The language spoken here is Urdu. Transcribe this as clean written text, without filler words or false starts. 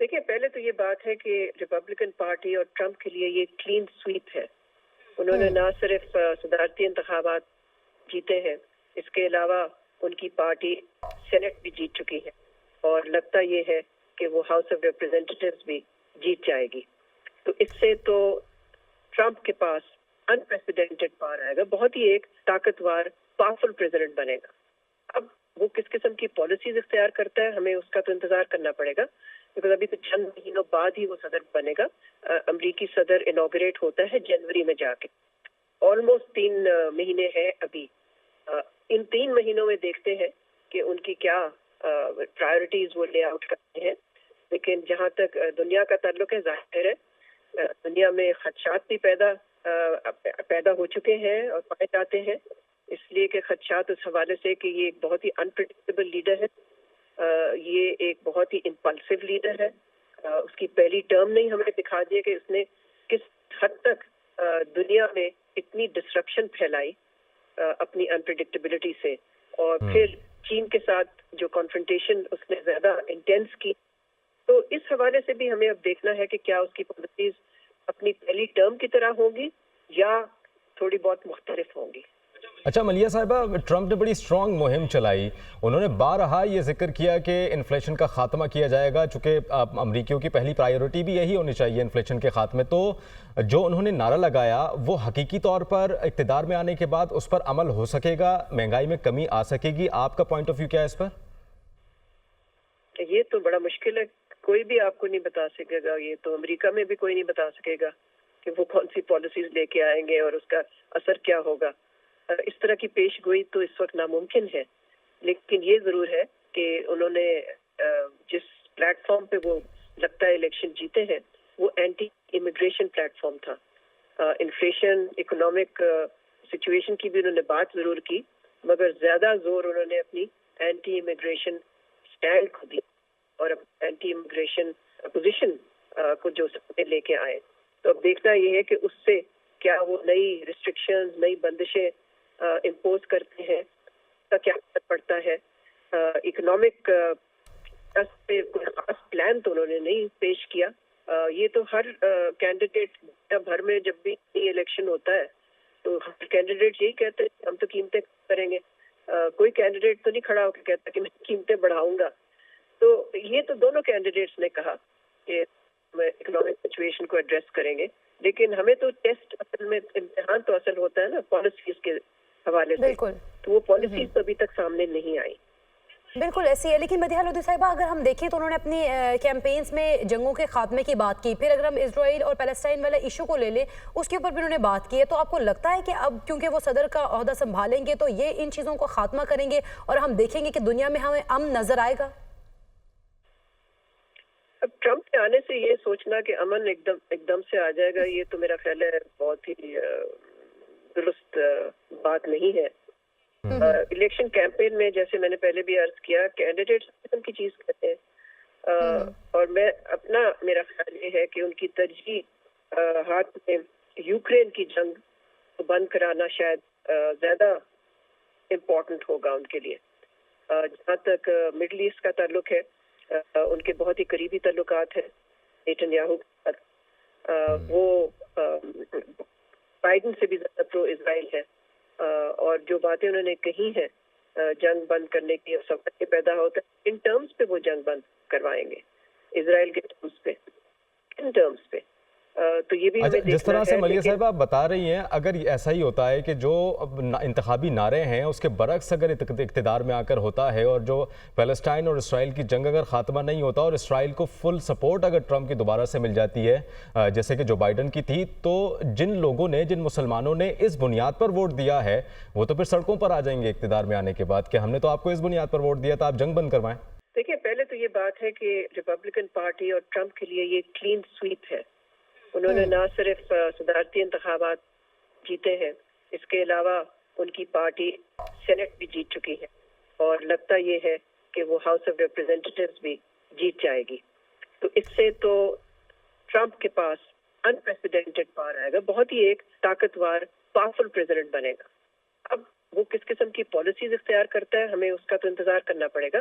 دیکھیں، پہلے تو یہ بات ہے کہ ریپبلکن پارٹی اور ٹرمپ کے لیے یہ کلین سویپ ہے. انہوں نے نہ صرف صدارتی انتخابات جیتے ہیں، اس کے علاوہ ان کی پارٹی سینٹ بھی جیت چکی ہے اور لگتا یہ ہے کہ وہ ہاؤس آف ریپرزینٹیٹیوز بھی جیت جائے گی. تو اس سے تو ٹرمپ کے پاس انپریسیڈنٹڈ پاور آئے گا، بہت ہی ایک طاقتور پاورفل پریزیڈنٹ بنے گا. اب وہ کس قسم کی پالیسیز اختیار کرتا ہے ہمیں اس کا تو انتظار کرنا پڑے گا، کیونکہ ابھی تو چند مہینوں بعد ہی وہ صدر بنے گا. امریکی صدر انوگریٹ ہوتا ہے جنوری میں جا کے. آلموسٹ 3 مہینے ہیں ابھی. ان 3 مہینوں میں دیکھتے ہیں کہ ان کی کیا پرائرٹیز وہ لے آؤٹ کرتے ہیں. لیکن جہاں تک دنیا کا تعلق ہے، ظاہر ہے دنیا میں خدشات بھی پیدا ہو چکے ہیں اور پائے جاتے ہیں، اس لیے کہ خدشات اس حوالے سے کہ یہ ایک بہت ہی انپریڈکٹیبل لیڈر ہے. یہ ایک بہت ہی امپلسو لیڈر ہے. اس کی پہلی ٹرم نہیں ہمیں دکھا دیا کہ اس نے کس حد تک دنیا میں اتنی ڈسرپشن پھیلائی اپنی انپریڈکٹیبلٹی سے، اور پھر چین کے ساتھ جو کانفرنٹیشن اس نے زیادہ انٹینس کی. تو اس حوالے سے بھی ہمیں اب دیکھنا ہے کہ کیا اس کی پالیسیز اپنی پہلی ٹرم کی طرح ہوں گی یا تھوڑی بہت مختلف ہوں گی. اچھا ملیحہ صاحبہ، ٹرمپ نے بڑی سٹرانگ مہم چلائی. انہوں نے بارہا یہ ذکر کیا کہ انفلیشن کا خاتمہ کیا جائے گا، چونکہ امریکیوں کی پہلی پرائیورٹی بھی یہی ہونی چاہیے انفلیشن کے خاتمے. تو جو انہوں نے نعرہ لگایا وہ حقیقی طور پر اقتدار میں آنے کے بعد اس پر عمل ہو سکے گا، مہنگائی میں کمی آ سکے گی؟ آپ کا پوائنٹ آف ویو کیا ہے اس پر؟ یہ تو بڑا مشکل ہے، کوئی بھی آپ کو نہیں بتا سکے گا. یہ تو امریکہ میں بھی کوئی نہیں بتا سکے گا کہ وہ کون سی پالیسیز لے کے آئیں گے اور اس کا اثر کیا ہوگا. اس طرح کی پیش گوئی تو اس وقت ناممکن ہے. لیکن یہ ضرور ہے کہ انہوں نے جس پلیٹ فارم پہ وہ لگتا ہے الیکشن جیتے ہیں وہ اینٹی امیگریشن پلیٹ فارم تھا. انفلیشن، اکنامک سچویشن کی بھی انہوں نے بات ضرور کی، مگر زیادہ زور انہوں نے اپنی اینٹی امیگریشن اسٹینڈ کو دی اور اینٹی امیگریشن پوزیشن کو جو سامنے لے کے آئے. تو اب دیکھنا یہ ہے کہ اس سے کیا وہ نئی ریسٹرکشنز، نئی بندشیں امپوز کرتے ہیں، اس کا کیا اثر پڑتا ہے. اکنامک پہ کوئی خاص پلان تو انہوں نے نہیں پیش کیا. یہ تو ہر کینڈیڈیٹ بھر میں جب بھی الیکشن ہوتا ہے تو ہر کینڈیڈیٹ یہی کہتے ہیں ہم تو قیمتیں کریں گے. کوئی کینڈیڈیٹ تو نہیں کھڑا ہو کے کہتا کہ میں قیمتیں بڑھاؤں گا. تو یہ تو دونوں کینڈیڈیٹس نے کہا کہ ہم اکنامک سچویشن کو ایڈریس کریں گے، لیکن ہمیں تو ٹیسٹ اصل میں امتحان تو اصل ہوتا ہے نا پالیسیز کے حوالے سے. تو وہ پالیسیز تو ابھی تک سامنے نہیں آئی. بالکل ایسی ہے. لیکن مدیحہ لودھی صاحبہ، اگر ہم دیکھیں تو انہوں نے اپنی کیمپینز میں جنگوں کے خاتمے کی بات کی، پھر اگر ہم اسرائیل اور پیلسٹائن والا ایشو کو لے لیں اس کے اوپر بھی انہوں نے بات کی ہے. تو آپ کو لگتا ہے کہ اب کیونکہ وہ صدر کا عہدہ سنبھالیں گے تو یہ ان چیزوں کو خاتمہ کریں گے اور ہم دیکھیں گے کہ دنیا میں ہمیں امن نظر آئے گا؟ اب ٹرمپ کے آنے سے یہ سوچنا کہ امن ایک دم سے آ جائے گا، یہ تو میرا خیال ہے بہت ہی درست بات نہیں ہے. الیکشن کیمپین میں جیسے میں نے پہلے بھی عرض کیا، کینڈیڈیٹس قسم کی چیز کہتے ہیں، اور میرا خیال یہ ہے کہ ان کی ترجیح ہاتھ میں یوکرین کی جنگ بند کرانا شاید زیادہ امپورٹنٹ ہوگا ان کے لیے. جہاں تک مڈل ایسٹ کا تعلق ہے، ان کے بہت ہی قریبی تعلقات ہیں نیتن یاہو کے ساتھ. وہ بائیڈن سے بھی زیادہ پرو اسرائیل ہے، اور جو باتیں انہوں نے کہی ہیں جنگ بند کرنے کی سوال پیدا ہوتا ہے، ان ٹرمز پہ وہ جنگ بند کروائیں گے، اسرائیل کے ٹرمز پہ، ان ٹرمز پہ. تو یہ بھی جس طرح سے ملیحہ صاحبہ آپ بتا رہی ہیں، اگر ایسا ہی ہوتا ہے کہ جو انتخابی نعرے ہیں اس کے برعکس اگر اقتدار میں آ کر ہوتا ہے، اور جو پیلسٹائن اور اسرائیل کی جنگ اگر خاتمہ نہیں ہوتا اور اسرائیل کو فل سپورٹ اگر ٹرمپ کی دوبارہ سے مل جاتی ہے جیسے کہ جو بائیڈن کی تھی، تو جن لوگوں نے، جن مسلمانوں نے اس بنیاد پر ووٹ دیا ہے وہ تو پھر سڑکوں پر آ جائیں گے اقتدار میں آنے کے بعد کہ ہم نے تو آپ کو اس بنیاد پر ووٹ دیا تھا، آپ جنگ بند کروائیں. دیکھیں، پہلے تو یہ بات ہے کہ ریپبلکن پارٹی اور ٹرمپ کے لیے یہ کلین سویپ ہے. انہوں نے نہ صرف صدارتی انتخابات جیتے ہیں، اس کے علاوہ ان کی پارٹی سینٹ بھی جیت چکی ہے اور لگتا یہ ہے کہ وہ ہاؤس آف ریپرزینٹیٹیوز بھی جیت جائے گی. تو اس سے تو ٹرمپ کے پاس انپریسیڈنٹڈ پاور آئے گا، بہت ہی ایک طاقتور پاورفل پریزیڈنٹ بنے گا. اب وہ کس قسم کی پالیسیز اختیار کرتا ہے ہمیں اس کا تو انتظار کرنا پڑے گا،